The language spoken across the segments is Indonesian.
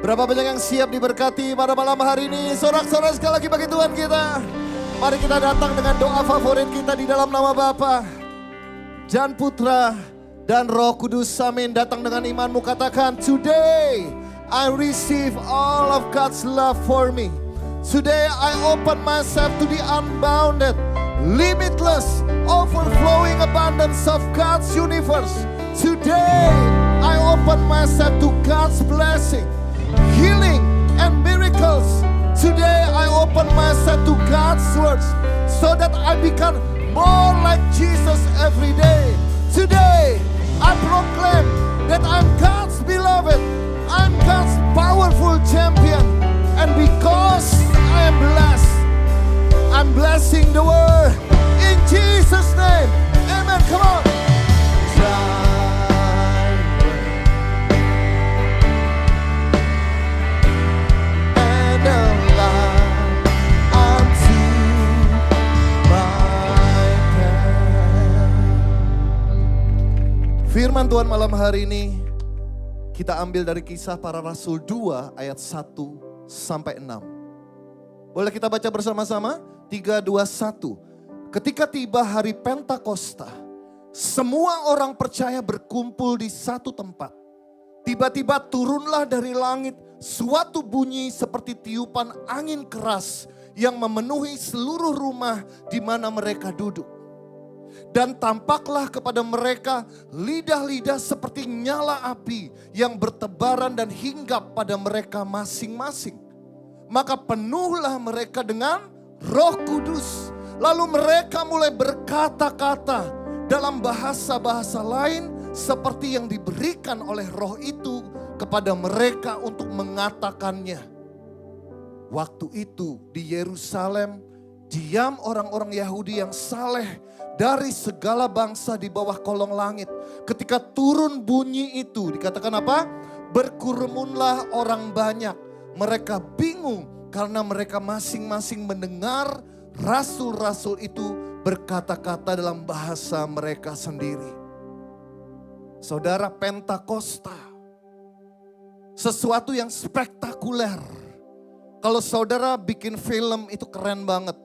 Berapa banyak yang siap diberkati pada malam hari ini? Sorak-sorai sekali lagi bagi Tuhan kita. Mari kita datang dengan doa favorit kita di dalam nama Bapa dan Putra dan Roh Kudus. Amin. Datang dengan imanmu, katakan, today I receive all of God's love for me. Today I open myself to the unbounded, limitless, overflowing abundance of God's universe. Today I open myself to God's blessing, healing and miracles. Today I open myself to God's words so that I become more like Jesus every day. Today I proclaim that I'm God's beloved, I'm God's powerful champion, and because I am blessed, I'm blessing the world in Jesus' name. Amen. Come on. Firman Tuhan malam hari ini kita ambil dari Kisah Para Rasul 2 ayat 1 sampai 6. Boleh kita baca bersama-sama? 3, 2, 1. Ketika tiba hari Pentakosta, semua orang percaya berkumpul di satu tempat. Tiba-tiba turunlah dari langit suatu bunyi seperti tiupan angin keras yang memenuhi seluruh rumah di mana mereka duduk. Dan tampaklah kepada mereka lidah-lidah seperti nyala api yang bertebaran dan hinggap pada mereka masing-masing. Maka penuhlah mereka dengan Roh Kudus. Lalu mereka mulai berkata-kata dalam bahasa-bahasa lain seperti yang diberikan oleh Roh itu kepada mereka untuk mengatakannya. Waktu itu di Yerusalem diam orang-orang Yahudi yang saleh dari segala bangsa di bawah kolong langit. Ketika turun bunyi itu, dikatakan apa? Berkerumunlah orang banyak. Mereka bingung karena mereka masing-masing mendengar rasul-rasul itu berkata-kata dalam bahasa mereka sendiri. Saudara, Pentakosta, sesuatu yang spektakuler. Kalau saudara bikin film itu keren banget.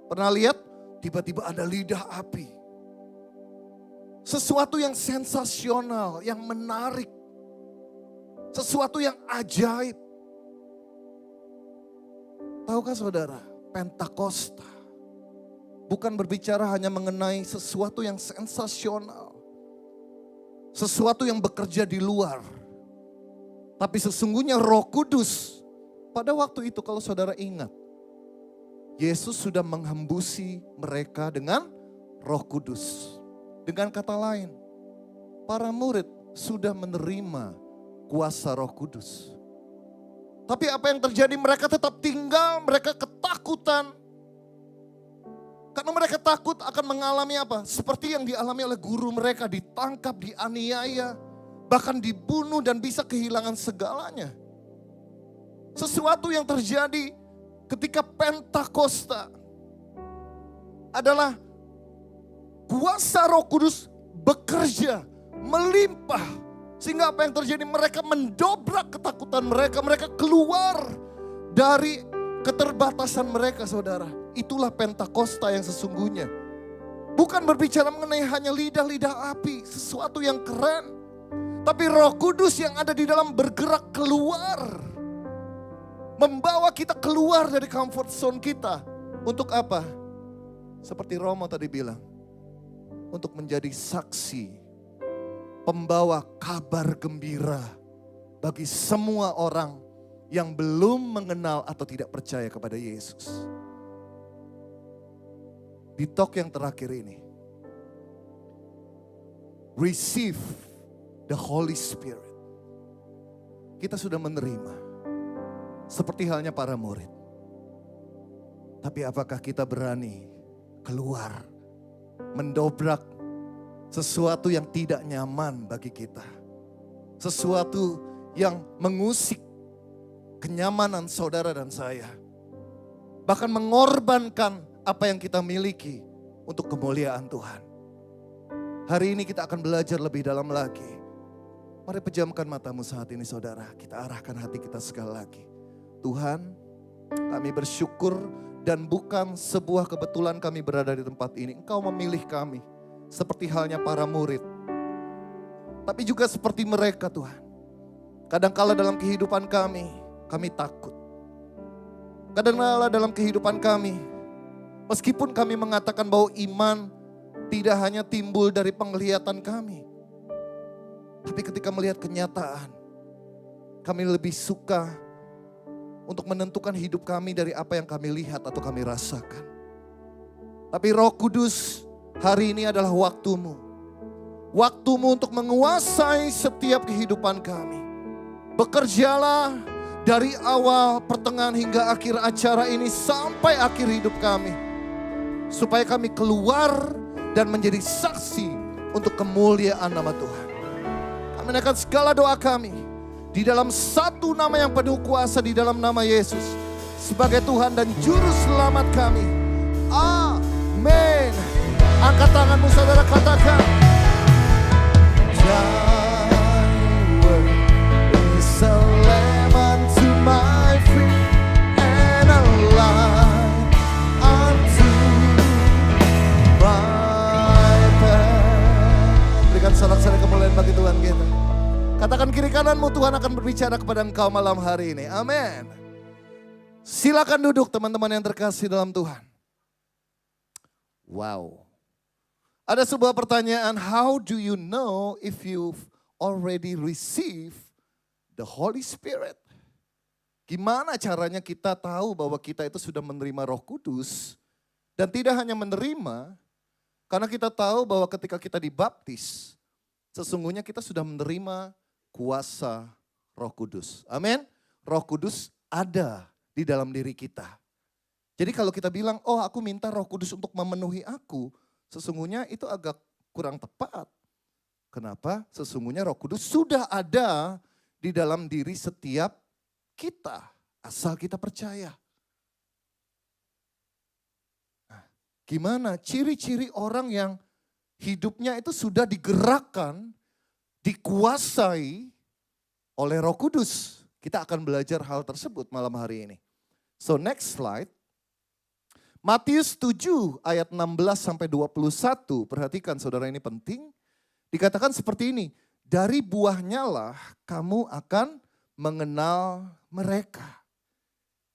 Pernah lihat? Tiba-tiba ada lidah api. Sesuatu yang sensasional, yang menarik. Sesuatu yang ajaib. Tahukah saudara, Pentakosta bukan berbicara hanya mengenai sesuatu yang sensasional. Sesuatu yang bekerja di luar. Tapi sesungguhnya Roh Kudus pada waktu itu, kalau saudara ingat, Yesus sudah menghembusi mereka dengan Roh Kudus. Dengan kata lain, para murid sudah menerima kuasa Roh Kudus. Tapi apa yang terjadi? Mereka tetap tinggal, mereka ketakutan. Karena mereka takut akan mengalami apa? Seperti yang dialami oleh guru mereka, ditangkap, dianiaya, bahkan dibunuh dan bisa kehilangan segalanya. Sesuatu yang terjadi ketika Pentakosta adalah kuasa Roh Kudus bekerja, melimpah. Sehingga apa yang terjadi? Mereka mendobrak ketakutan mereka. Mereka keluar dari keterbatasan mereka, saudara. Itulah Pentakosta yang sesungguhnya. Bukan berbicara mengenai hanya lidah-lidah api, sesuatu yang keren. Tapi Roh Kudus yang ada di dalam bergerak keluar. Membawa kita keluar dari comfort zone kita. Untuk apa? Seperti Romo tadi bilang. Untuk menjadi saksi. Pembawa kabar gembira. Bagi semua orang yang belum mengenal atau tidak percaya kepada Yesus. Di talk yang terakhir ini. Receive the Holy Spirit. Kita sudah menerima. Seperti halnya para murid. Tapi apakah kita berani keluar, mendobrak sesuatu yang tidak nyaman bagi kita. Sesuatu yang mengusik kenyamanan saudara dan saya. Bahkan mengorbankan apa yang kita miliki untuk kemuliaan Tuhan. Hari ini kita akan belajar lebih dalam lagi. Mari pejamkan matamu saat ini saudara. Kita arahkan hati kita sekali lagi. Tuhan, kami bersyukur dan bukan sebuah kebetulan kami berada di tempat ini. Engkau memilih kami seperti halnya para murid. Tapi juga seperti mereka Tuhan. Kadangkala dalam kehidupan kami takut. Kadangkala dalam kehidupan kami, meskipun kami mengatakan bahwa iman tidak hanya timbul dari penglihatan kami. Tapi ketika melihat kenyataan, kami lebih suka untuk menentukan hidup kami dari apa yang kami lihat atau kami rasakan. Tapi Roh Kudus, hari ini adalah waktumu. Waktumu untuk menguasai setiap kehidupan kami. Bekerjalah dari awal, pertengahan hingga akhir acara ini sampai akhir hidup kami. Supaya kami keluar dan menjadi saksi untuk kemuliaan nama Tuhan. Kami menaikkan segala doa kami di dalam satu nama yang penuh kuasa, di dalam nama Yesus sebagai Tuhan dan Juru Selamat kami. Amin. Angkat tanganmu saudara, katakan. Thy word is a lamp unto my feet and a light unto my path. Berikan sorak-sorai kemuliaan bagi Tuhan kita. Katakan kiri kananmu, Tuhan akan berbicara kepada engkau malam hari ini. Amin. Silakan duduk teman-teman yang terkasih dalam Tuhan. Wow. Ada sebuah pertanyaan, how do you know if you've already received the Holy Spirit? Gimana caranya kita tahu bahwa kita itu sudah menerima Roh Kudus? Dan tidak hanya menerima, karena kita tahu bahwa ketika kita dibaptis, sesungguhnya kita sudah menerima kuasa Roh Kudus. Amin. Roh Kudus ada di dalam diri kita. Jadi kalau kita bilang, oh aku minta Roh Kudus untuk memenuhi aku, sesungguhnya itu agak kurang tepat. Kenapa? Sesungguhnya Roh Kudus sudah ada di dalam diri setiap kita, asal kita percaya. Nah, gimana ciri-ciri orang yang hidupnya itu sudah digerakkan, dikuasai oleh Roh Kudus? Kita akan belajar hal tersebut malam hari ini. So next slide. Matius 7 ayat 16 sampai 21. Perhatikan saudara, ini penting. Dikatakan seperti ini. Dari buahnya lah kamu akan mengenal mereka.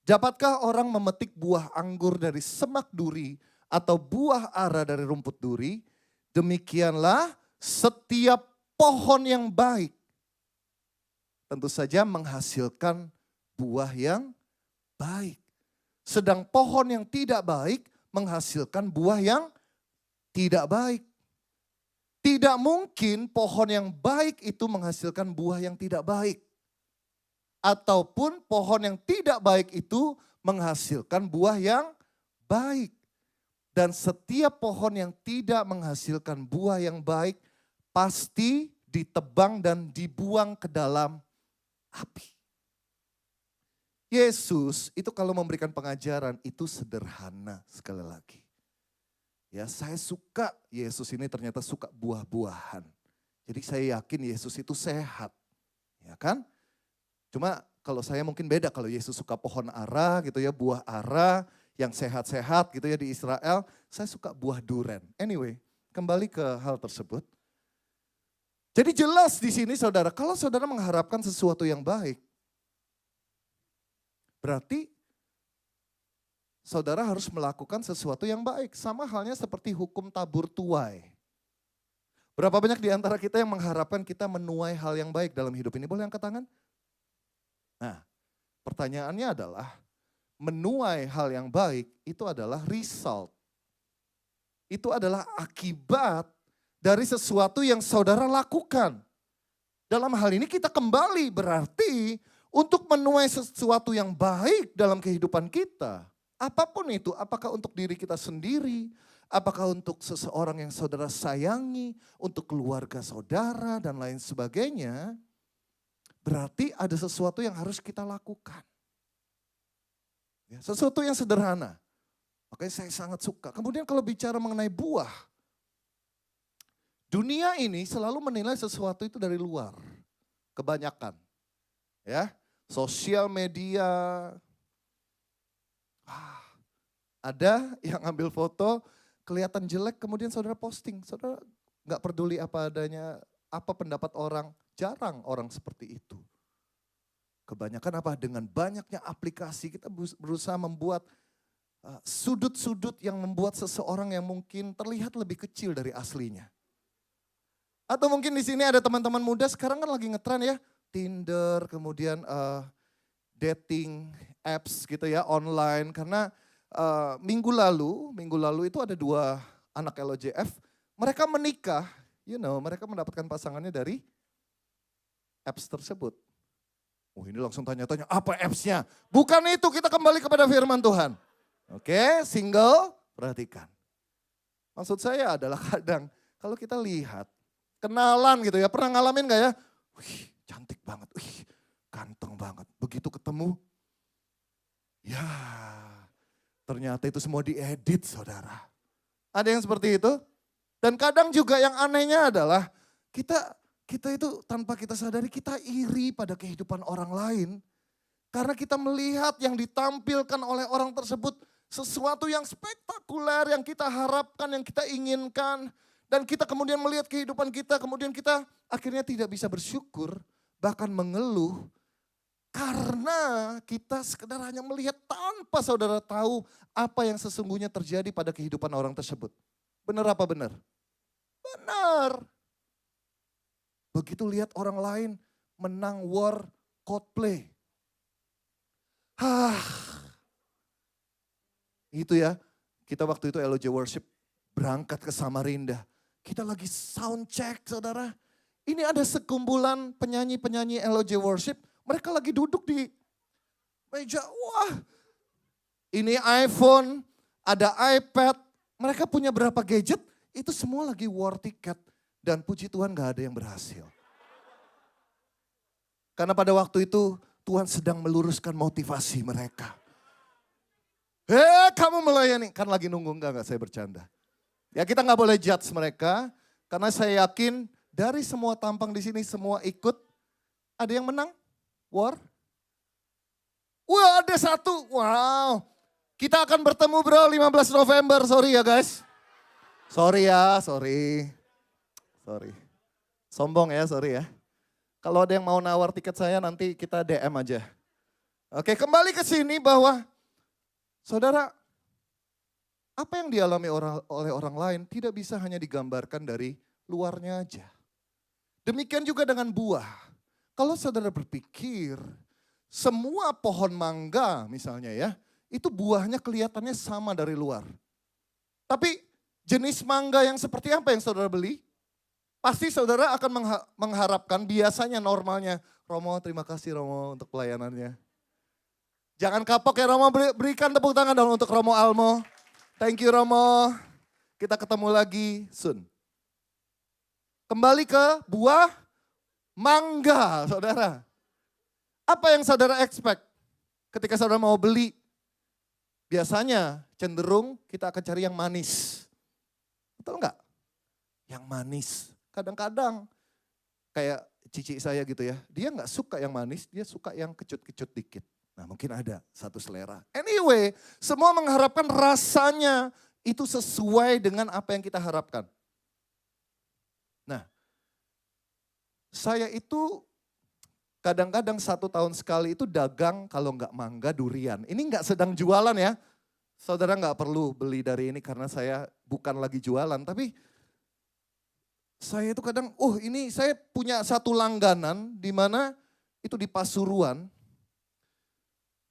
Dapatkah orang memetik buah anggur dari semak duri atau buah ara dari rumput duri? Demikianlah setiap pohon yang baik tentu saja menghasilkan buah yang baik. Sedang pohon yang tidak baik menghasilkan buah yang tidak baik. Tidak mungkin pohon yang baik itu menghasilkan buah yang tidak baik. Ataupun pohon yang tidak baik itu menghasilkan buah yang baik. Dan setiap pohon yang tidak menghasilkan buah yang baik pasti ditebang dan dibuang ke dalam api. Yesus itu kalau memberikan pengajaran itu sederhana sekali lagi. Ya, saya suka Yesus ini ternyata suka buah-buahan. Jadi saya yakin Yesus itu sehat. Ya kan? Cuma kalau saya mungkin beda, kalau Yesus suka pohon ara gitu ya, buah ara yang sehat-sehat gitu ya di Israel. Saya suka buah duren. Anyway, kembali ke hal tersebut. Jadi jelas di sini saudara, kalau saudara mengharapkan sesuatu yang baik, berarti saudara harus melakukan sesuatu yang baik. Sama halnya seperti hukum tabur tuai. Berapa banyak di antara kita yang mengharapkan kita menuai hal yang baik dalam hidup ini? Boleh angkat tangan? Nah, pertanyaannya adalah menuai hal yang baik itu adalah result. Itu adalah akibat dari sesuatu yang saudara lakukan. Dalam hal ini kita kembali berarti untuk menuai sesuatu yang baik dalam kehidupan kita. Apapun itu, apakah untuk diri kita sendiri, apakah untuk seseorang yang saudara sayangi, untuk keluarga saudara dan lain sebagainya. Berarti ada sesuatu yang harus kita lakukan. Ya, sesuatu yang sederhana. Makanya saya sangat suka. Kemudian kalau bicara mengenai buah. Dunia ini selalu menilai sesuatu itu dari luar. Kebanyakan. Ya, sosial media. Ada yang ambil foto, kelihatan jelek, kemudian saudara posting. Saudara nggak peduli apa adanya, apa pendapat orang. Jarang orang seperti itu. Kebanyakan apa? Dengan banyaknya aplikasi kita berusaha membuat sudut-sudut yang membuat seseorang yang mungkin terlihat lebih kecil dari aslinya. Atau mungkin di sini ada teman-teman muda sekarang kan lagi ngetren ya. Tinder, kemudian dating apps gitu ya, online. Karena minggu lalu itu ada 2 anak LOJF, mereka menikah, mereka mendapatkan pasangannya dari apps tersebut. Oh ini langsung tanya-tanya, apa appsnya? Bukan itu, kita kembali kepada firman Tuhan. Oke, single, perhatikan. Maksud saya adalah kadang kalau kita lihat, kenalan gitu ya, pernah ngalamin gak ya? Wih cantik banget, wih ganteng banget. Begitu ketemu, ya ternyata itu semua diedit saudara. Ada yang seperti itu. Dan kadang juga yang anehnya adalah kita itu tanpa kita sadari kita iri pada kehidupan orang lain. Karena kita melihat yang ditampilkan oleh orang tersebut sesuatu yang spektakuler, yang kita harapkan, yang kita inginkan. Dan kita kemudian melihat kehidupan kita, kemudian kita akhirnya tidak bisa bersyukur, bahkan mengeluh. Karena kita sekedar hanya melihat tanpa saudara tahu apa yang sesungguhnya terjadi pada kehidupan orang tersebut. Benar apa benar? Benar. Begitu lihat orang lain menang war Coldplay. Itu ya, kita waktu itu LOJ Worship berangkat ke Samarinda. Kita lagi sound check saudara. Ini ada sekumpulan penyanyi-penyanyi LOJ Worship. Mereka lagi duduk di meja, wah ini iPhone, ada iPad, mereka punya berapa gadget, itu semua lagi war tiket. Dan puji Tuhan gak ada yang berhasil. Karena pada waktu itu Tuhan sedang meluruskan motivasi mereka. Kamu melayani, kan lagi nunggu enggak saya bercanda. Ya kita gak boleh judge mereka, karena saya yakin dari semua tampang di sini semua ikut, ada yang menang? War? Wah ada 1, wow. Kita akan bertemu bro 15 November, sorry ya guys. Sorry. Sombong ya, sorry ya. Kalau ada yang mau nawar tiket saya nanti kita DM aja. Oke kembali ke sini bahwa saudara, apa yang dialami oleh orang lain tidak bisa hanya digambarkan dari luarnya aja. Demikian juga dengan buah. Kalau saudara berpikir, semua pohon mangga misalnya ya, itu buahnya kelihatannya sama dari luar. Tapi jenis mangga yang seperti apa yang saudara beli? Pasti saudara akan mengharapkan biasanya normalnya. Romo terima kasih Romo untuk pelayanannya. Jangan kapok ya Romo, berikan tepuk tangan dong untuk Romo Almo. Thank you Romo, kita ketemu lagi soon. Kembali ke buah mangga, saudara. Apa yang saudara expect ketika saudara mau beli? Biasanya cenderung kita akan cari yang manis. Betul enggak? Yang manis. Kadang-kadang kayak cici saya gitu ya, dia enggak suka yang manis, dia suka yang kecut-kecut dikit. Nah mungkin ada satu selera. Anyway, semua mengharapkan rasanya itu sesuai dengan apa yang kita harapkan. Nah, saya itu kadang-kadang 1 tahun sekali itu dagang kalau enggak mangga durian. Ini enggak sedang jualan ya. Saudara enggak perlu beli dari ini karena saya bukan lagi jualan. Tapi saya itu kadang, ini saya punya satu langganan di mana itu di Pasuruan.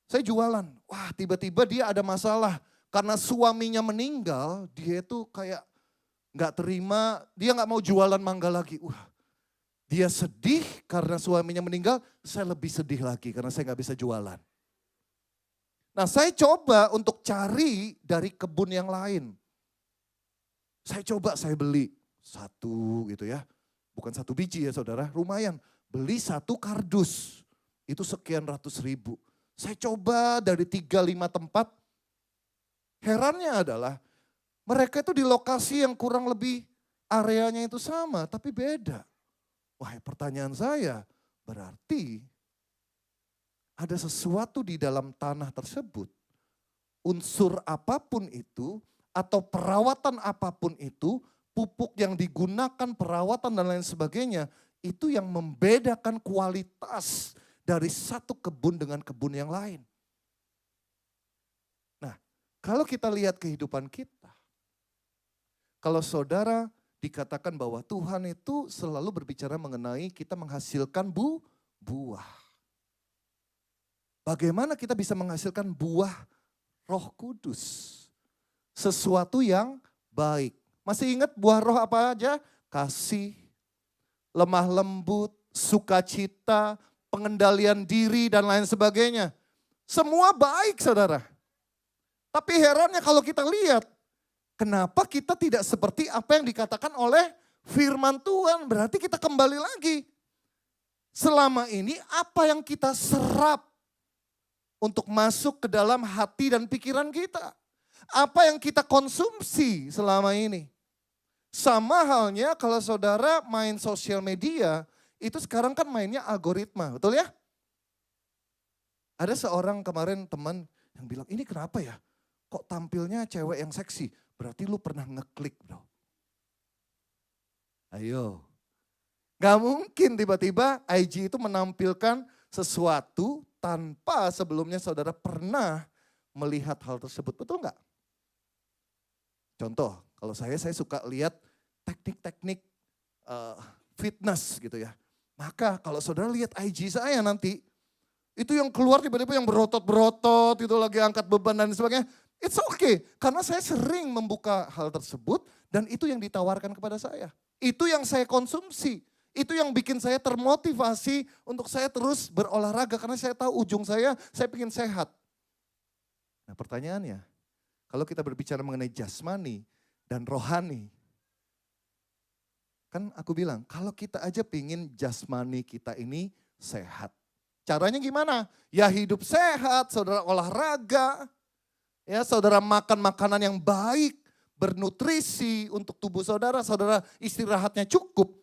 Saya jualan, wah tiba-tiba dia ada masalah. Karena suaminya meninggal, dia itu kayak enggak terima, dia enggak mau jualan mangga lagi. Dia sedih karena suaminya meninggal, saya lebih sedih lagi karena saya nggak bisa jualan. Nah saya coba untuk cari dari kebun yang lain. Saya beli 1 gitu ya. Bukan 1 biji ya saudara, lumayan. Beli 1 kardus, itu sekian ratus ribu. Saya coba dari 3-5 tempat. Herannya adalah mereka itu di lokasi yang kurang lebih areanya itu sama tapi beda. Wah pertanyaan saya, Berarti ada sesuatu di dalam tanah tersebut, unsur apapun itu atau perawatan apapun itu, pupuk yang digunakan, perawatan dan lain sebagainya, itu yang membedakan kualitas dari satu kebun dengan kebun yang lain. Nah, kalau kita lihat kehidupan kita, kalau saudara dikatakan bahwa Tuhan itu selalu berbicara mengenai kita menghasilkan buah. Bagaimana kita bisa menghasilkan buah Roh Kudus? Sesuatu yang baik. Masih ingat buah roh apa aja? Kasih, lemah lembut, sukacita, pengendalian diri dan lain sebagainya. Semua baik saudara. Tapi herannya kalau kita lihat, kenapa kita tidak seperti apa yang dikatakan oleh firman Tuhan? Berarti kita kembali lagi. Selama ini apa yang kita serap untuk masuk ke dalam hati dan pikiran kita? Apa yang kita konsumsi selama ini? Sama halnya kalau saudara main sosial media, itu sekarang kan mainnya algoritma, betul ya? Ada seorang kemarin teman yang bilang, ini kenapa ya? Kok tampilnya cewek yang seksi? Berarti lu pernah ngeklik bro. Ayo. Gak mungkin tiba-tiba IG itu menampilkan sesuatu tanpa sebelumnya saudara pernah melihat hal tersebut. Betul gak? Contoh, kalau saya suka lihat teknik-teknik fitness gitu ya. Maka kalau saudara lihat IG saya nanti, itu yang keluar tiba-tiba yang berotot-berotot, itu lagi angkat beban dan sebagainya. It's okay, karena saya sering membuka hal tersebut dan itu yang ditawarkan kepada saya. Itu yang saya konsumsi, itu yang bikin saya termotivasi untuk saya terus berolahraga karena saya tahu ujung saya ingin sehat. Nah pertanyaannya, kalau kita berbicara mengenai jasmani dan rohani, kan aku bilang kalau kita aja pingin jasmani kita ini sehat. Caranya gimana? Ya hidup sehat, saudara olahraga. Ya, saudara makan makanan yang baik, bernutrisi untuk tubuh saudara, saudara istirahatnya cukup.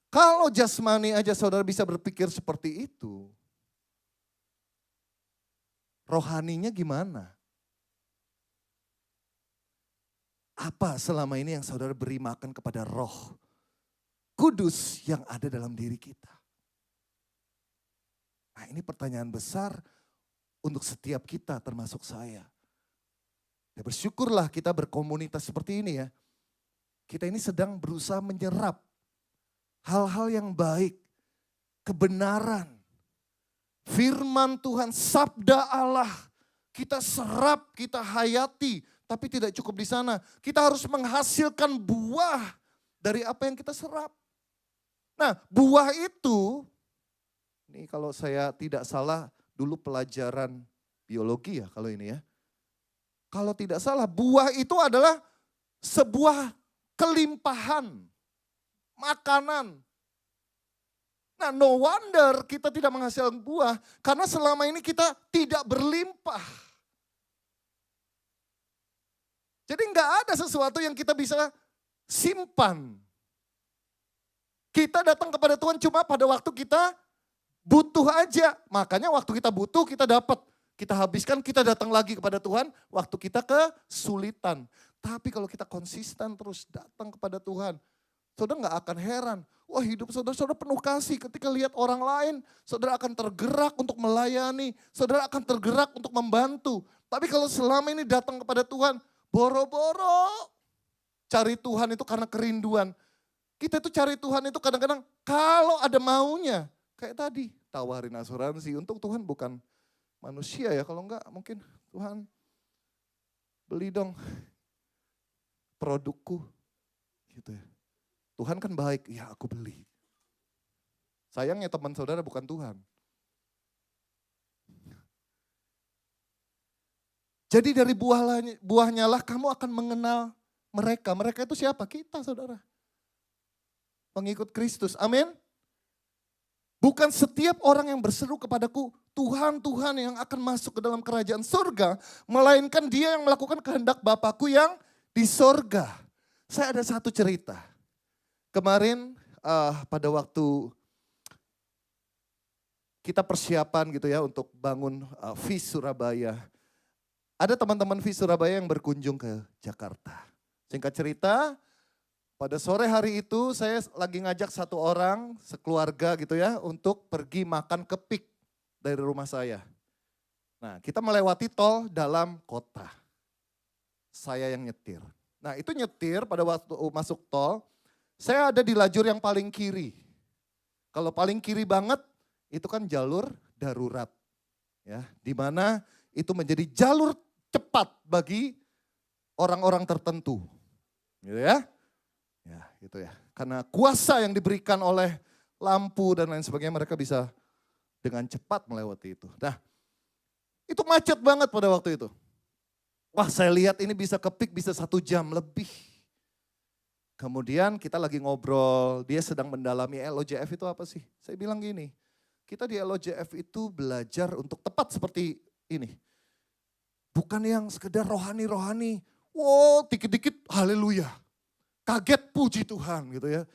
Kalau jasmani aja saudara bisa berpikir seperti itu, rohaninya gimana? Apa selama ini yang saudara beri makan kepada Roh Kudus yang ada dalam diri kita? Nah, ini pertanyaan besar untuk setiap kita termasuk saya. Ya bersyukurlah kita berkomunitas seperti ini ya. Kita ini sedang berusaha menyerap hal-hal yang baik, kebenaran, firman Tuhan, sabda Allah. Kita serap, kita hayati, tapi tidak cukup di sana. Kita harus menghasilkan buah dari apa yang kita serap. Nah, buah itu, ini kalau saya tidak salah dulu pelajaran biologi ya kalau ini ya. Kalau tidak salah, buah itu adalah sebuah kelimpahan makanan. Nah, no wonder kita tidak menghasilkan buah karena selama ini kita tidak berlimpah. Jadi nggak ada sesuatu yang kita bisa simpan. Kita datang kepada Tuhan cuma pada waktu kita butuh aja. Makanya waktu kita butuh kita dapat. Kita habiskan, kita datang lagi kepada Tuhan waktu kita kesulitan. Tapi kalau kita konsisten terus datang kepada Tuhan, saudara gak akan heran. Wah hidup saudara penuh kasih ketika lihat orang lain. Saudara akan tergerak untuk melayani, saudara akan tergerak untuk membantu. Tapi kalau selama ini datang kepada Tuhan, boro-boro cari Tuhan itu karena kerinduan. Kita itu cari Tuhan itu kadang-kadang kalau ada maunya. Kayak tadi, tawarin asuransi. Untuk Tuhan bukan manusia ya, kalau enggak mungkin Tuhan beli dong produkku gitu ya. Tuhan kan baik, ya aku beli. Sayangnya teman saudara bukan Tuhan. Jadi dari buahnya lah kamu akan mengenal mereka. Mereka itu siapa? Kita saudara. Pengikut Kristus, amin. Bukan setiap orang yang berseru kepadaku, Tuhan, Tuhan yang akan masuk ke dalam kerajaan surga. Melainkan dia yang melakukan kehendak Bapakku yang di surga. Saya ada satu cerita. Kemarin pada waktu kita persiapan gitu ya untuk bangun VIS Surabaya. Ada teman-teman VIS Surabaya yang berkunjung ke Jakarta. Singkat cerita, pada sore hari itu saya lagi ngajak satu orang sekeluarga gitu ya untuk pergi makan kepik dari rumah saya. Nah, kita melewati tol dalam kota. Saya yang nyetir. Nah, itu nyetir pada waktu masuk tol, saya ada di lajur yang paling kiri. Kalau paling kiri banget, itu kan jalur darurat. Ya, di mana itu menjadi jalur cepat bagi orang-orang tertentu. Gitu ya. Ya, gitu ya. Karena kuasa yang diberikan oleh lampu dan lain sebagainya, mereka bisa dengan cepat melewati itu. Nah, itu macet banget pada waktu itu. Wah, saya lihat ini bisa kepik bisa 1 jam lebih. Kemudian kita lagi ngobrol, dia sedang mendalami LOJF itu apa sih? Saya bilang gini, kita di LOJF itu belajar untuk tepat seperti ini. Bukan yang sekedar rohani-rohani, wow dikit-dikit haleluya. Kaget puji Tuhan gitu ya.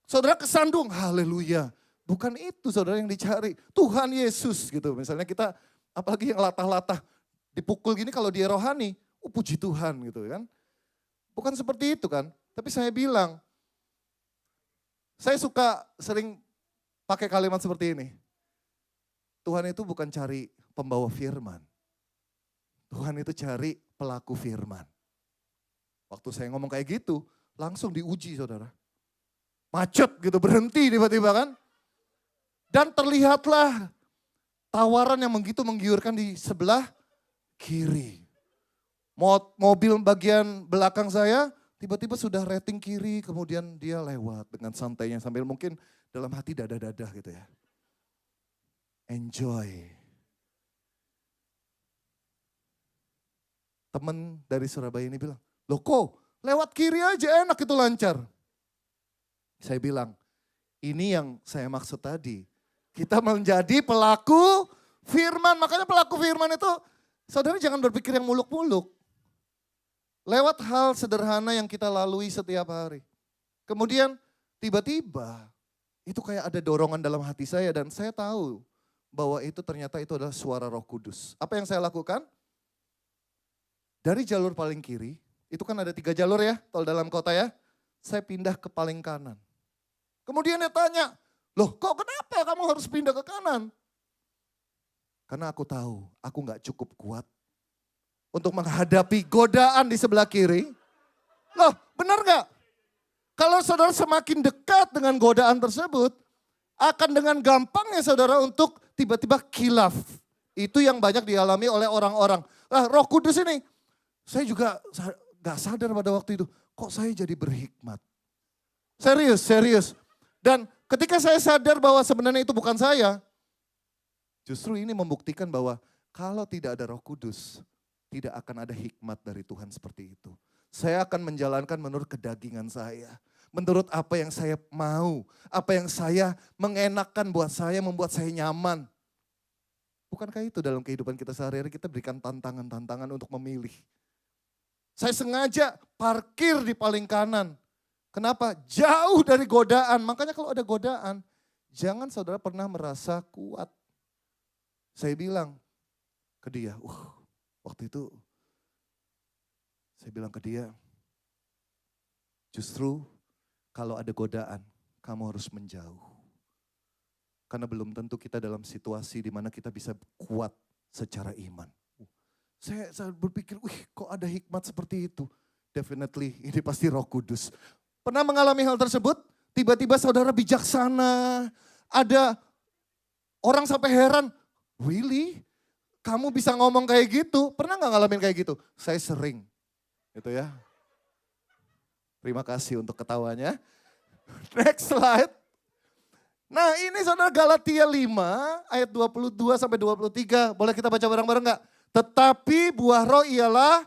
Saudara kesandung haleluya. Bukan itu saudara yang dicari, Tuhan Yesus gitu. Misalnya kita apalagi yang latah-latah dipukul gini kalau dia rohani, puji Tuhan gitu kan. Bukan seperti itu kan. Tapi saya bilang, saya suka sering pakai kalimat seperti ini. Tuhan itu bukan cari pembawa firman. Tuhan itu cari pelaku firman. Waktu saya ngomong kayak gitu, langsung diuji saudara. Macet gitu, berhenti tiba-tiba kan. Dan terlihatlah tawaran yang begitu menggiurkan di sebelah kiri. Mobil bagian belakang saya tiba-tiba sudah rating kiri, kemudian dia lewat dengan santainya sambil mungkin dalam hati dadah-dadah gitu ya. Enjoy. Teman dari Surabaya ini bilang, loh kok lewat kiri aja enak itu lancar. Saya bilang, ini yang saya maksud tadi. Kita menjadi pelaku firman, makanya pelaku firman itu saudara jangan berpikir yang muluk-muluk. Lewat hal sederhana yang kita lalui setiap hari. Kemudian tiba-tiba itu kayak ada dorongan dalam hati saya dan saya tahu bahwa itu ternyata itu adalah suara Roh Kudus. Apa yang saya lakukan? Dari jalur paling kiri, itu kan ada 3 jalur ya, tol dalam kota ya. Saya pindah ke paling kanan. Kemudian dia tanya, loh kok kenapa kamu harus pindah ke kanan? Karena aku tahu aku gak cukup kuat untuk menghadapi godaan di sebelah kiri. Loh benar gak? Kalau saudara semakin dekat dengan godaan tersebut, akan dengan gampangnya saudara untuk tiba-tiba khilaf. Itu yang banyak dialami oleh orang-orang. Nah, Roh Kudus ini, saya juga gak sadar pada waktu itu, kok saya jadi berhikmat. Serius. Dan ketika saya sadar bahwa sebenarnya itu bukan saya, justru ini membuktikan bahwa kalau tidak ada Roh Kudus, tidak akan ada hikmat dari Tuhan seperti itu. Saya akan menjalankan menurut kedagingan saya. Menurut apa yang saya mau, apa yang saya mengenakkan buat saya, membuat saya nyaman. Bukankah itu dalam kehidupan kita sehari-hari kita berikan tantangan-tantangan untuk memilih. Saya sengaja parkir di paling kanan. Kenapa? Jauh dari godaan. Makanya kalau ada godaan, jangan saudara pernah merasa kuat. Saya bilang ke dia, waktu itu saya bilang ke dia, justru kalau ada godaan, kamu harus menjauh. Karena belum tentu kita dalam situasi di mana kita bisa kuat secara iman. Saya berpikir, kok ada hikmat seperti itu? Definitely, ini pasti Roh Kudus. Pernah mengalami hal tersebut? Tiba-tiba saudara bijaksana, ada orang sampai heran, really? Kamu bisa ngomong kayak gitu? Pernah gak ngalamin kayak gitu? Saya sering, gitu ya. Terima kasih untuk ketawanya. Next slide. Nah ini saudara Galatia 5 ayat 22 sampai 23. Boleh kita baca bareng-bareng gak? Tetapi buah roh ialah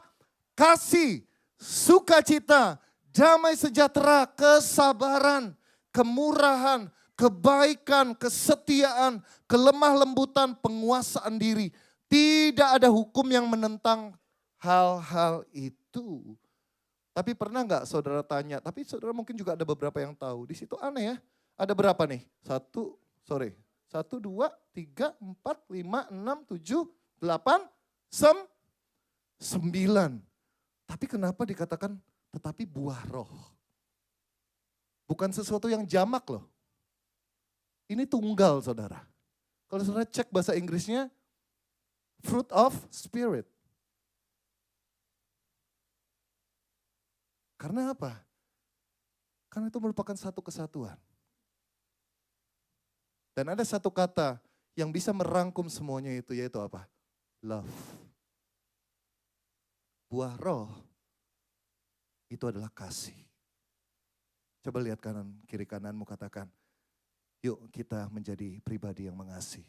kasih, sukacita, damai sejahtera, kesabaran, kemurahan, kebaikan, kesetiaan, kelemah lembutan, penguasaan diri. Tidak ada hukum yang menentang hal-hal itu. Tapi pernah nggak saudara tanya, tapi saudara mungkin juga ada beberapa yang tahu. Di situ aneh ya, ada berapa nih? 1, 1, 2, 3, 4, 5, 6, 7, 8, 9. Tapi kenapa dikatakan tetapi buah roh? Bukan sesuatu yang jamak loh. Ini tunggal saudara. Kalau saudara cek bahasa Inggrisnya, fruit of spirit. Karena apa? Karena itu merupakan satu kesatuan. Dan ada satu kata yang bisa merangkum semuanya itu, yaitu apa? Love. Buah roh itu adalah kasih. Coba lihat kanan, kiri kananmu, katakan, yuk kita menjadi pribadi yang mengasihi.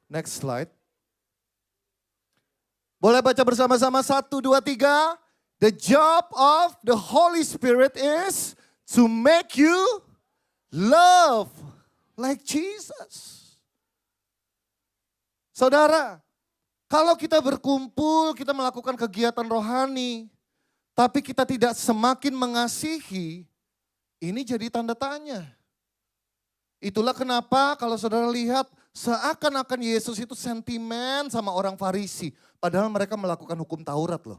Next slide. Boleh baca bersama-sama 1, 2, 3. The job of the Holy Spirit is to make you love like Jesus. Saudara, kalau kita berkumpul, kita melakukan kegiatan rohani, tapi kita tidak semakin mengasihi, ini jadi tanda tanya. Itulah kenapa kalau saudara lihat seakan-akan Yesus itu sentimen sama orang Farisi. Padahal mereka melakukan hukum Taurat loh.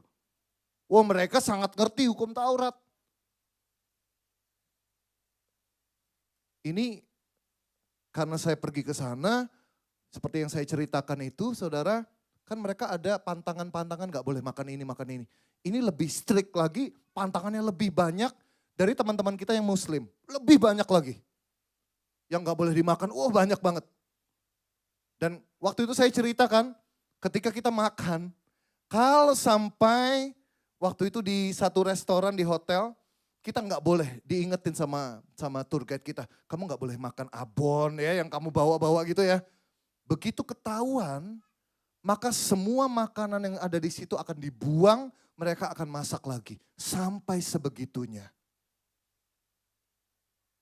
Wah, mereka sangat ngerti hukum Taurat. Ini karena saya pergi ke sana, seperti yang saya ceritakan itu saudara, kan mereka ada pantangan-pantangan gak boleh makan ini, makan ini. Ini lebih strict lagi, pantangannya lebih banyak dari teman-teman kita yang muslim. Lebih banyak lagi. Yang gak boleh dimakan, banyak banget. Dan waktu itu saya ceritakan, ketika kita makan, kalau sampai waktu itu di satu restoran di hotel, kita nggak boleh diingetin sama tour guide kita. Kamu nggak boleh makan abon ya yang kamu bawa-bawa gitu ya. Begitu ketahuan, maka semua makanan yang ada di situ akan dibuang, mereka akan masak lagi. Sampai sebegitunya.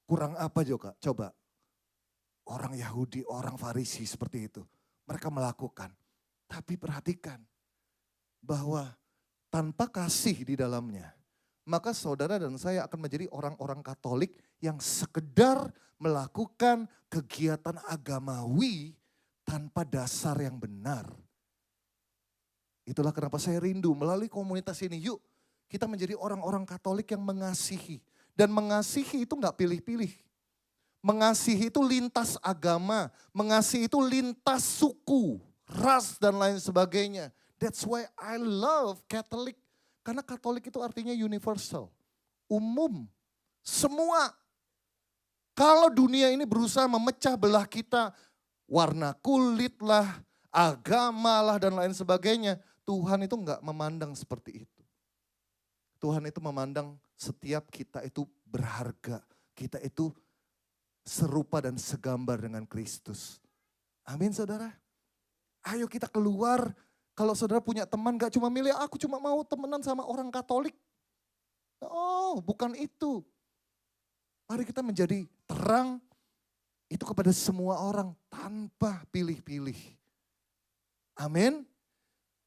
Kurang apa juga? Coba. Orang Yahudi, orang Farisi seperti itu. Mereka melakukan. Tapi perhatikan bahwa tanpa kasih di dalamnya, maka saudara dan saya akan menjadi orang-orang Katolik yang sekedar melakukan kegiatan agamawi tanpa dasar yang benar. Itulah kenapa saya rindu melalui komunitas ini. Yuk kita menjadi orang-orang Katolik yang mengasihi. Dan mengasihi itu gak pilih-pilih. Mengasihi itu lintas agama. Mengasihi itu lintas suku, ras dan lain sebagainya. That's why I love Catholic. Karena Katolik itu artinya universal. Umum. Semua. Kalau dunia ini berusaha memecah belah kita, warna kulit lah, agama lah dan lain sebagainya. Tuhan itu enggak memandang seperti itu. Tuhan itu memandang setiap kita itu berharga. Kita itu serupa dan segambar dengan Kristus. Amin saudara. Ayo kita keluar. Kalau saudara punya teman gak cuma milih aku cuma mau temenan sama orang Katolik. Oh bukan itu. Mari kita menjadi terang itu kepada semua orang tanpa pilih-pilih. Amin.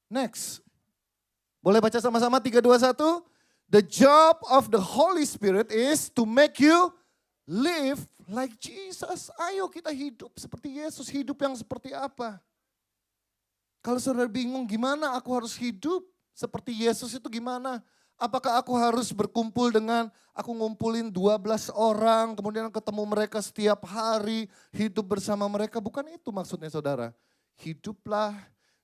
Next. Boleh baca sama-sama 3, 2, 1. The job of the Holy Spirit is to make you live like Jesus. Ayo kita hidup seperti Yesus. Hidup yang seperti apa? Kalau saudara bingung gimana aku harus hidup seperti Yesus itu gimana? Apakah aku harus berkumpul dengan, aku ngumpulin 12 orang, kemudian ketemu mereka setiap hari, hidup bersama mereka. Bukan itu maksudnya saudara. Hiduplah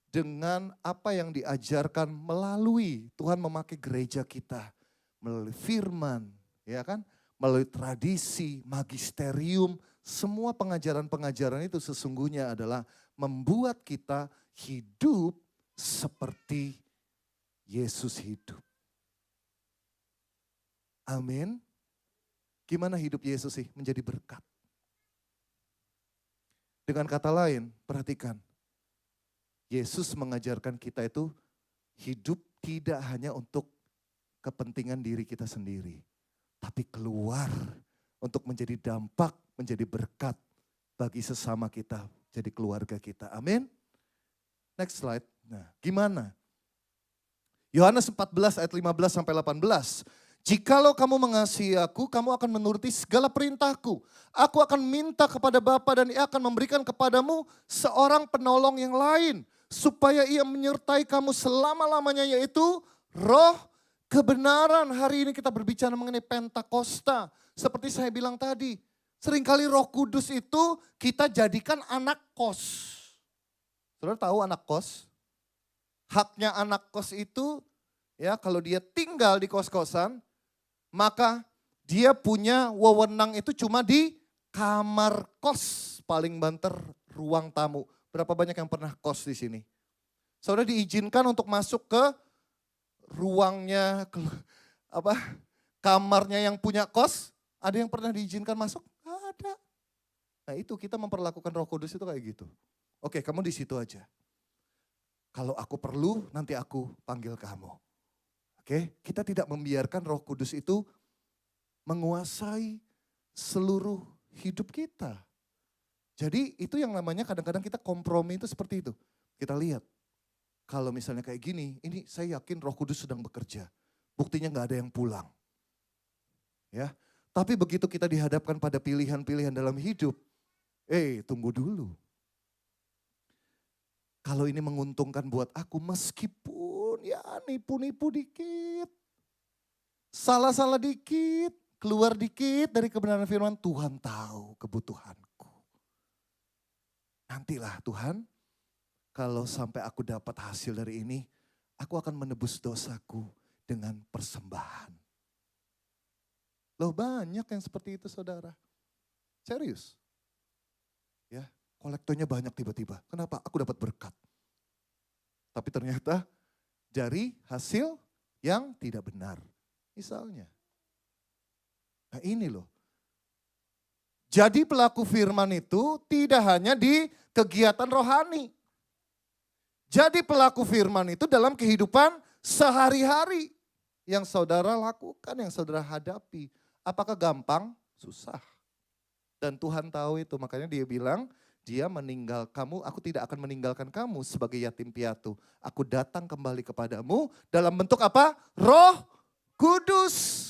dengan apa yang diajarkan melalui Tuhan memakai gereja kita. Melalui firman, ya kan? Melalui tradisi, magisterium, semua pengajaran-pengajaran itu sesungguhnya adalah membuat kita hidup seperti Yesus hidup. Amin. Gimana hidup Yesus sih menjadi berkat? Dengan kata lain, perhatikan. Yesus mengajarkan kita itu hidup tidak hanya untuk kepentingan diri kita sendiri. Tapi keluar untuk menjadi dampak, menjadi berkat bagi sesama kita, jadi keluarga kita. Amin. Next slide. Nah, gimana? Yohanes 14 ayat 15 sampai 18. Jikalau kamu mengasihi aku, kamu akan menuruti segala perintahku. Aku akan minta kepada Bapa dan ia akan memberikan kepadamu seorang penolong yang lain. Supaya ia menyertai kamu selama-lamanya, yaitu roh kebenaran. Hari ini kita berbicara mengenai Pentakosta. Seperti saya bilang tadi, seringkali Roh Kudus itu kita jadikan anak kos. Saudara tahu anak kos? Haknya anak kos itu, ya kalau dia tinggal di kos-kosan, maka dia punya wewenang itu cuma di kamar kos, paling banter ruang tamu. Berapa banyak yang pernah kos di sini? Saudara diizinkan untuk masuk ke ruangnya, kamarnya yang punya kos. Ada yang pernah diizinkan masuk? Nggak ada. Nah itu kita memperlakukan Roh Kudus itu kayak gitu. Oke, kamu di situ aja. Kalau aku perlu, nanti aku panggil kamu. Oke, kita tidak membiarkan Roh Kudus itu menguasai seluruh hidup kita. Jadi itu yang namanya kadang-kadang kita kompromi itu seperti itu. Kita lihat, kalau misalnya kayak gini, ini saya yakin Roh Kudus sedang bekerja. Buktinya gak ada yang pulang. Ya, tapi begitu kita dihadapkan pada pilihan-pilihan dalam hidup, tunggu dulu. Kalau ini menguntungkan buat aku, meskipun ya nipu-nipu dikit, salah-salah dikit, keluar dikit dari kebenaran firman, Tuhan tahu kebutuhanku. Nantilah Tuhan, kalau sampai aku dapat hasil dari ini, aku akan menebus dosaku dengan persembahan. Loh banyak yang seperti itu saudara. Serius. Ya, kolektornya banyak tiba-tiba. Kenapa? Aku dapat berkat. Tapi ternyata dari hasil yang tidak benar. Misalnya. Nah ini loh. Jadi pelaku firman itu tidak hanya di kegiatan rohani. Jadi pelaku firman itu dalam kehidupan sehari-hari. Yang saudara lakukan, yang saudara hadapi. Apakah gampang? Susah. Dan Tuhan tahu itu, makanya dia bilang, dia meninggal kamu, aku tidak akan meninggalkan kamu sebagai yatim piatu. Aku datang kembali kepadamu dalam bentuk apa? Roh Kudus.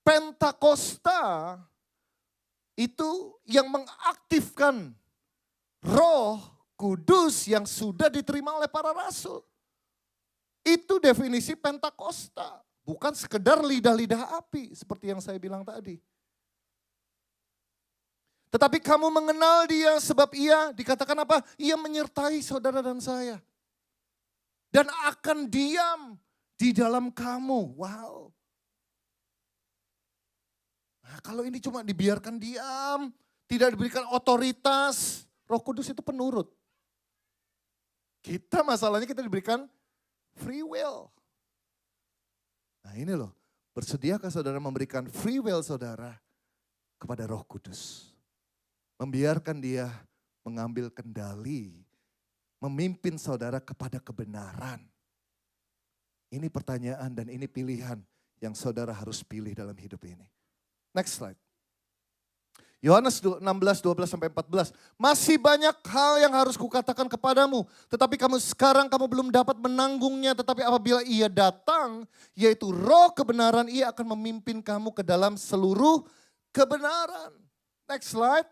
Pentakosta itu yang mengaktifkan Roh Kudus yang sudah diterima oleh para rasul. Itu definisi Pentakosta, bukan sekedar lidah-lidah api seperti yang saya bilang tadi. Tetapi kamu mengenal dia sebab ia dikatakan apa? Ia menyertai saudara dan saya. Dan akan diam di dalam kamu. Wow. Nah, kalau ini cuma dibiarkan diam, tidak diberikan otoritas, Roh Kudus itu penurut. Kita masalahnya kita diberikan free will. Nah ini loh, bersediakah saudara memberikan free will saudara kepada Roh Kudus? Membiarkan dia mengambil kendali, memimpin saudara kepada kebenaran. Ini pertanyaan dan ini pilihan yang saudara harus pilih dalam hidup ini. Next slide. Yohanes 16:12-14. Masih banyak hal yang harus kukatakan kepadamu. Tetapi sekarang kamu belum dapat menanggungnya. Tetapi apabila ia datang, yaitu Roh kebenaran, ia akan memimpin kamu ke dalam seluruh kebenaran. Next slide.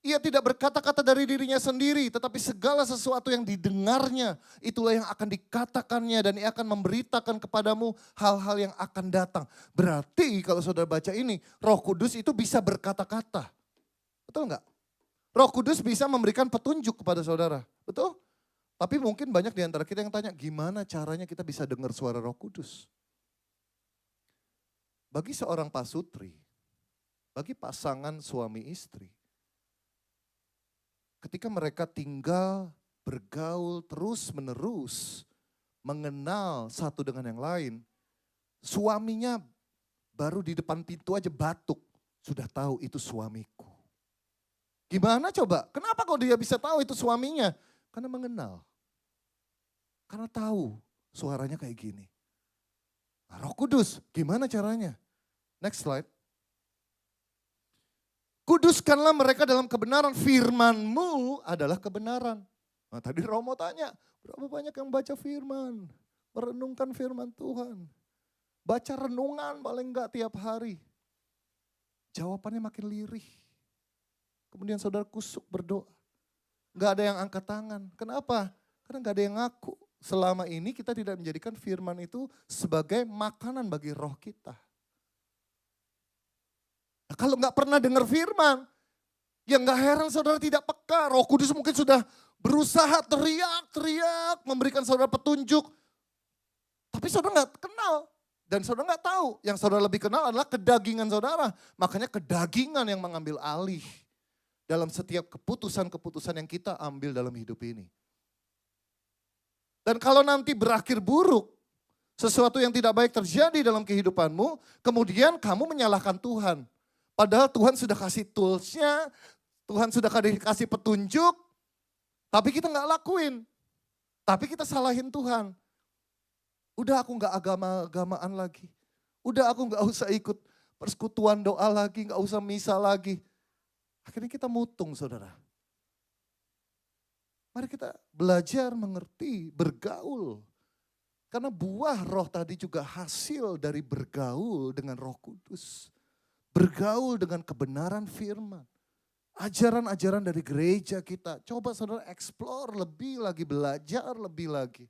Ia tidak berkata-kata dari dirinya sendiri, tetapi segala sesuatu yang didengarnya, itulah yang akan dikatakannya dan ia akan memberitakan kepadamu hal-hal yang akan datang. Berarti kalau saudara baca ini, Roh Kudus itu bisa berkata-kata. Betul enggak? Roh Kudus bisa memberikan petunjuk kepada saudara, betul? Tapi mungkin banyak di antara kita yang tanya, gimana caranya kita bisa dengar suara Roh Kudus? Bagi seorang pasutri, bagi pasangan suami istri, ketika mereka tinggal, bergaul terus-menerus, mengenal satu dengan yang lain, suaminya baru di depan pintu aja batuk, sudah tahu itu suamiku. Gimana coba? Kenapa kok dia bisa tahu itu suaminya? Karena mengenal. Karena tahu suaranya kayak gini. Nah, Roh Kudus, gimana caranya? Next slide. Kuduskanlah mereka dalam kebenaran, firman-Mu adalah kebenaran. Nah tadi Romo tanya, berapa banyak yang baca firman? Merenungkan firman Tuhan. Baca renungan paling enggak tiap hari. Jawabannya makin lirih. Kemudian saudara kusuk berdoa. Enggak ada yang angkat tangan. Kenapa? Karena enggak ada yang ngaku. Selama ini kita tidak menjadikan firman itu sebagai makanan bagi roh kita. Nah, kalau enggak pernah dengar firman, ya enggak heran saudara tidak peka. Roh Kudus mungkin sudah berusaha teriak-teriak memberikan saudara petunjuk. Tapi saudara enggak kenal. Dan saudara enggak tahu. Yang saudara lebih kenal adalah kedagingan saudara. Makanya kedagingan yang mengambil alih dalam setiap keputusan-keputusan yang kita ambil dalam hidup ini. Dan kalau nanti berakhir buruk, sesuatu yang tidak baik terjadi dalam kehidupanmu, kemudian kamu menyalahkan Tuhan. Padahal Tuhan sudah kasih toolsnya, Tuhan sudah kasih petunjuk, tapi kita nggak lakuin. Tapi kita salahin Tuhan. Udah aku nggak agama-agamaan lagi. Udah aku nggak usah ikut persekutuan doa lagi, nggak usah misa lagi. Akhirnya kita mutung saudara. Mari kita belajar mengerti, bergaul. Karena buah roh tadi juga hasil dari bergaul dengan Roh Kudus. Bergaul dengan kebenaran firman. Ajaran-ajaran dari gereja kita. Coba saudara explore lebih lagi, belajar lebih lagi.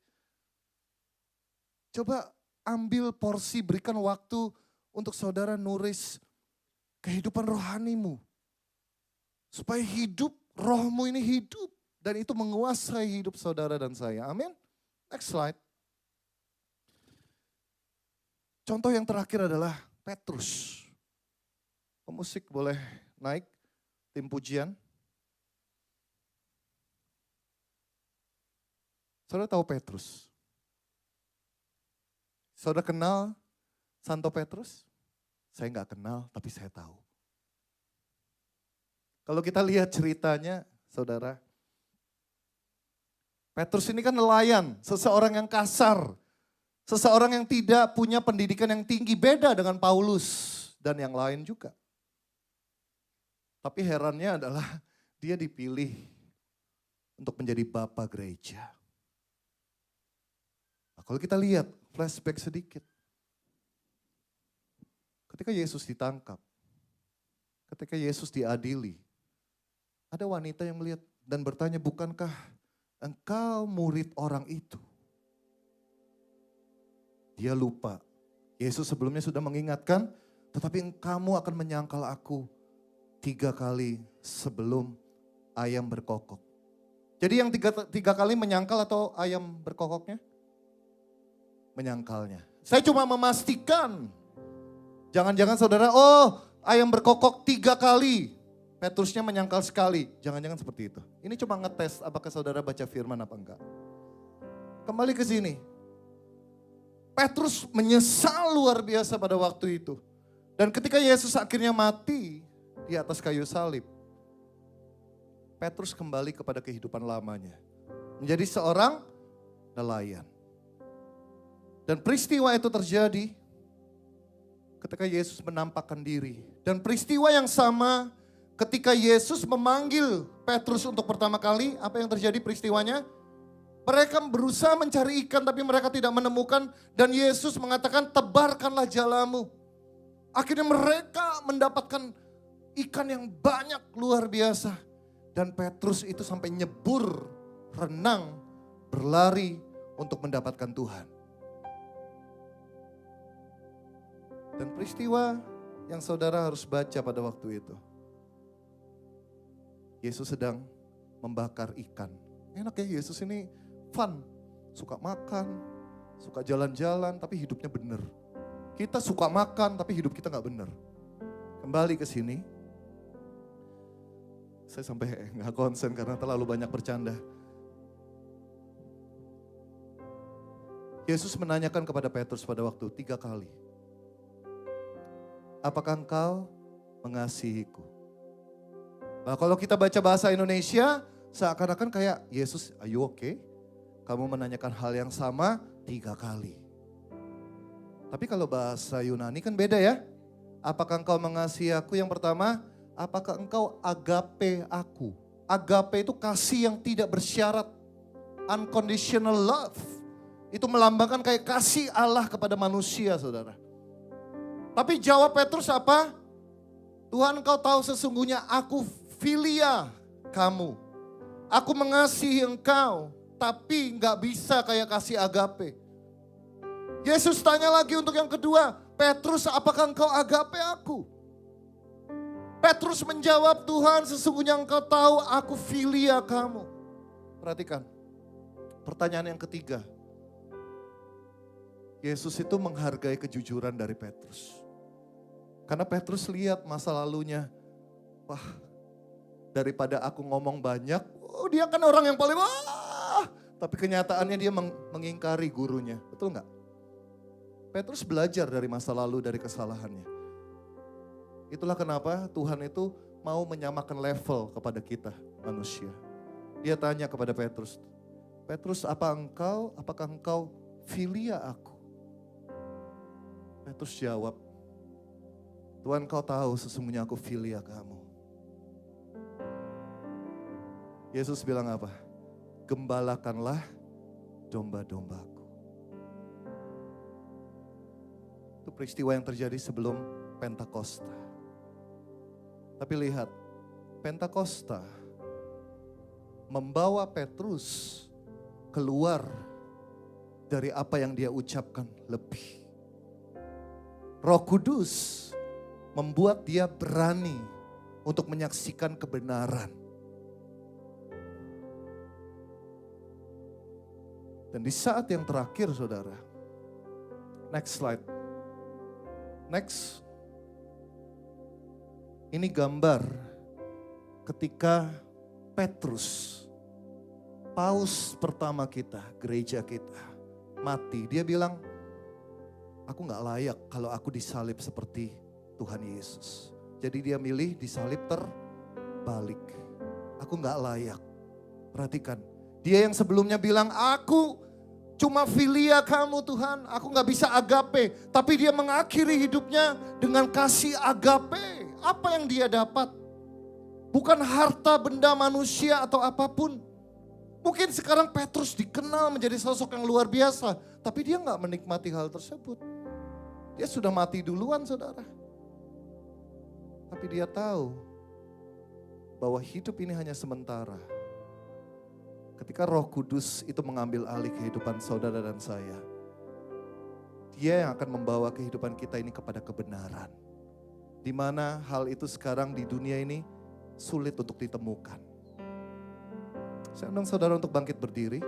Coba ambil porsi, berikan waktu untuk saudara nuris kehidupan rohanimu. Supaya hidup, rohmu ini hidup. Dan itu menguasai hidup saudara dan saya. Amin. Next slide. Contoh yang terakhir adalah Petrus. Pemusik boleh naik, tim pujian. Saudara tahu Petrus? Saudara kenal Santo Petrus? Saya nggak kenal, tapi saya tahu. Kalau kita lihat ceritanya, saudara, Petrus ini kan nelayan, seseorang yang kasar, seseorang yang tidak punya pendidikan yang tinggi, beda dengan Paulus dan yang lain juga. Tapi herannya adalah dia dipilih untuk menjadi bapa gereja. Nah, kalau kita lihat flashback sedikit, ketika Yesus ditangkap, ketika Yesus diadili, ada wanita yang melihat dan bertanya, bukankah engkau murid orang itu? Dia lupa. Yesus sebelumnya sudah mengingatkan, tetapi kamu akan menyangkal aku 3 kali sebelum ayam berkokok. Jadi yang tiga kali menyangkal atau ayam berkokoknya? Menyangkalnya. Saya cuma memastikan. Jangan-jangan saudara, ayam berkokok 3 kali. Petrusnya menyangkal sekali, jangan-jangan seperti itu. Ini cuma ngetes apakah saudara baca firman apa enggak. Kembali ke sini. Petrus menyesal luar biasa pada waktu itu. Dan ketika Yesus akhirnya mati di atas kayu salib, Petrus kembali kepada kehidupan lamanya. Menjadi seorang nelayan. Dan peristiwa itu terjadi ketika Yesus menampakkan diri. Dan peristiwa yang sama ketika Yesus memanggil Petrus untuk pertama kali, apa yang terjadi peristiwanya? Mereka berusaha mencari ikan tapi mereka tidak menemukan. Dan Yesus mengatakan, tebarkanlah jalamu. Akhirnya mereka mendapatkan ikan yang banyak luar biasa. Dan Petrus itu sampai nyebur, renang, berlari untuk mendapatkan Tuhan. Dan peristiwa yang saudara harus baca pada waktu itu. Yesus sedang membakar ikan. Enak ya, Yesus ini fun. Suka makan, suka jalan-jalan, tapi hidupnya benar. Kita suka makan, tapi hidup kita gak benar. Kembali ke sini. Saya sampai gak konsen karena terlalu banyak bercanda. Yesus menanyakan kepada Petrus pada waktu 3 kali. Apakah engkau mengasihiku? Nah, kalau kita baca bahasa Indonesia, seakan-akan kayak, Yesus, are you okay? Kamu menanyakan hal yang sama 3 kali. Tapi kalau bahasa Yunani kan beda ya. Apakah engkau mengasihi aku? Yang pertama, apakah engkau agape aku? Agape itu kasih yang tidak bersyarat. Unconditional love. Itu melambangkan kayak kasih Allah kepada manusia, saudara. Tapi jawab Petrus apa? Tuhan, Engkau tahu sesungguhnya aku filia kamu. Aku mengasihi Engkau, tapi gak bisa kayak kasih agape. Yesus tanya lagi untuk yang kedua, Petrus, apakah engkau agape aku? Petrus menjawab, Tuhan, sesungguhnya Engkau tahu aku filia kamu. Perhatikan, pertanyaan yang ketiga. Yesus itu menghargai kejujuran dari Petrus. Karena Petrus lihat masa lalunya. Wah, daripada aku ngomong banyak, oh dia kan orang yang paling wah. Tapi kenyataannya dia mengingkari gurunya. Betul nggak? Petrus belajar dari masa lalu, dari kesalahannya. Itulah kenapa Tuhan itu mau menyamakan level kepada kita manusia. Dia tanya kepada Petrus, Petrus apakah engkau filia aku? Petrus jawab, Tuhan, Kau tahu sesungguhnya aku filia kamu. Yesus bilang apa? Gembalakanlah domba-dombaku. Itu peristiwa yang terjadi sebelum Pentakosta. Tapi lihat, Pentakosta membawa Petrus keluar dari apa yang dia ucapkan lebih. Roh Kudus membuat dia berani untuk menyaksikan kebenaran. Dan di saat yang terakhir, saudara. Next slide. Next. Ini gambar ketika Petrus, paus pertama kita, gereja kita, mati. Dia bilang, aku gak layak kalau aku disalib seperti Tuhan Yesus. Jadi dia milih disalib terbalik. Aku gak layak. Perhatikan, dia yang sebelumnya bilang, aku cuma filia kamu Tuhan, aku gak bisa agape. Tapi dia mengakhiri hidupnya dengan kasih agape. Apa yang dia dapat? Bukan harta benda manusia atau apapun. Mungkin sekarang Petrus dikenal menjadi sosok yang luar biasa. Tapi dia gak menikmati hal tersebut. Dia sudah mati duluan, saudara. Tapi dia tahu bahwa hidup ini hanya sementara. Ketika Roh Kudus itu mengambil alih kehidupan saudara dan saya, Dia yang akan membawa kehidupan kita ini kepada kebenaran. Di mana hal itu sekarang di dunia ini sulit untuk ditemukan. Saya undang saudara untuk bangkit berdiri.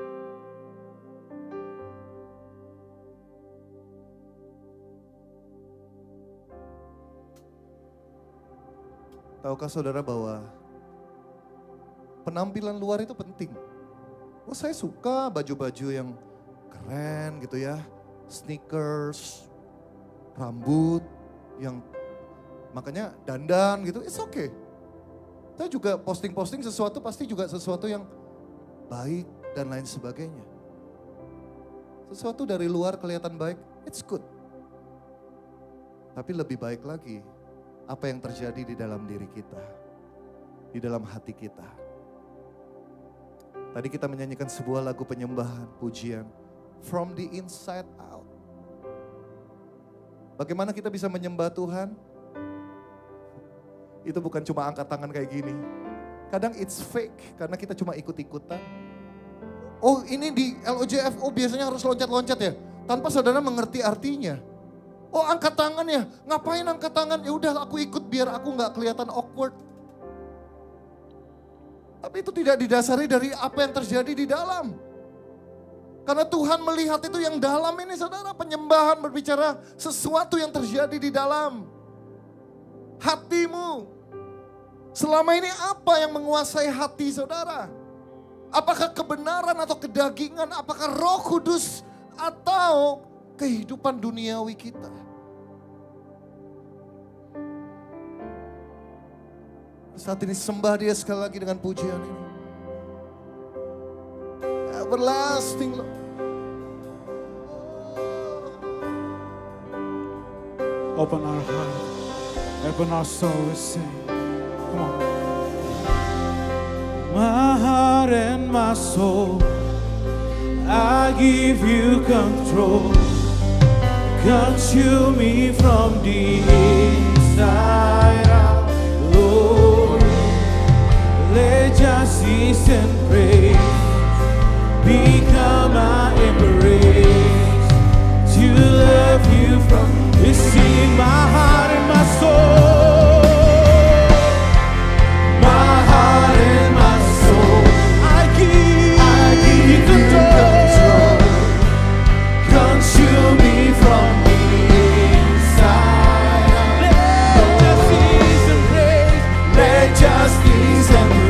Tahukah saudara bahwa penampilan luar itu penting? Oh, saya suka baju-baju yang keren gitu ya. Sneakers, rambut yang makanya dandan gitu, it's okay. Saya juga posting-posting sesuatu pasti juga sesuatu yang baik dan lain sebagainya. Sesuatu dari luar kelihatan baik, it's good. Tapi lebih baik lagi, apa yang terjadi di dalam diri kita, di dalam hati kita. Tadi kita menyanyikan sebuah lagu penyembahan, pujian, From the Inside Out. Bagaimana kita bisa menyembah Tuhan? Itu bukan cuma angkat tangan kayak gini. Kadang it's fake, karena kita cuma ikut-ikutan. Oh, ini di LOJFO biasanya harus loncat-loncat ya, tanpa saudara mengerti artinya. Oh, angkat tangan ya, ngapain angkat tangan? Ya udah aku ikut biar aku nggak kelihatan awkward. Tapi itu tidak didasari dari apa yang terjadi di dalam. Karena Tuhan melihat itu yang dalam ini saudara, penyembahan berbicara sesuatu yang terjadi di dalam hatimu. Selama ini apa yang menguasai hati saudara? Apakah kebenaran atau kedagingan? Apakah Roh Kudus atau kehidupan duniawi kita? Saat ini sembah Dia sekali lagi dengan pujian ini. Everlasting Lord. Open our heart, open our soul, we sing. Come on. My heart and my soul, I give you control. Consume me from the inside out, Lord. Let justice and praise become my embrace. To love you from this in my heart and my soul. My heart and my soul. I give you control. Consume me from the inside out. Let justice and praise. Let justice and praise